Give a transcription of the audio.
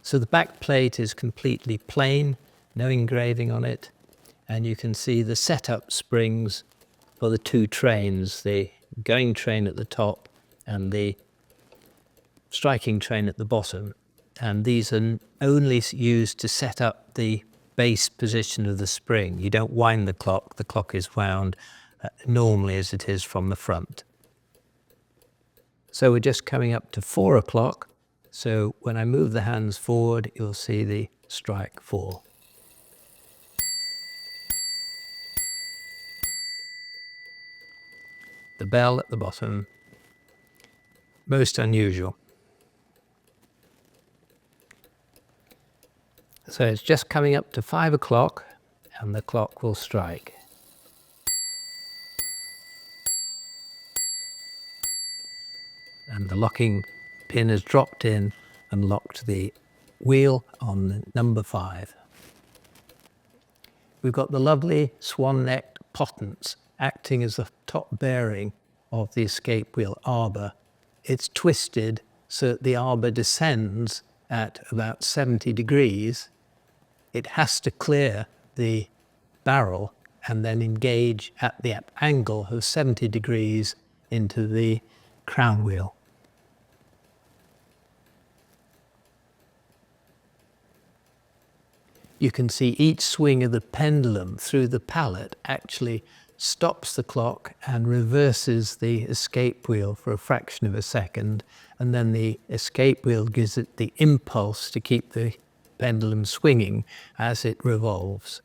So the back plate is completely plain, no engraving on it, and you can see the setup springs for the two trains, the going train at the top and the striking train at the bottom. And these are only used to set up the base position of the spring. You don't wind the clock is wound normally as it is from the front. So we're just coming up to 4 o'clock. So when I move the hands forward, you'll see the strike 4. The bell at the bottom, most unusual. So it's just coming up to 5 o'clock and the clock will strike. And the locking pin has dropped in and locked the wheel on number 5. We've got the lovely swan-necked potence acting as the top bearing of the escape wheel arbor. It's twisted so that the arbor descends at about 70 degrees. It has to clear the barrel and then engage at the angle of 70 degrees into the crown wheel. You can see each swing of the pendulum through the pallet actually stops the clock and reverses the escape wheel for a fraction of a second, and then the escape wheel gives it the impulse to keep the pendulum swinging as it revolves.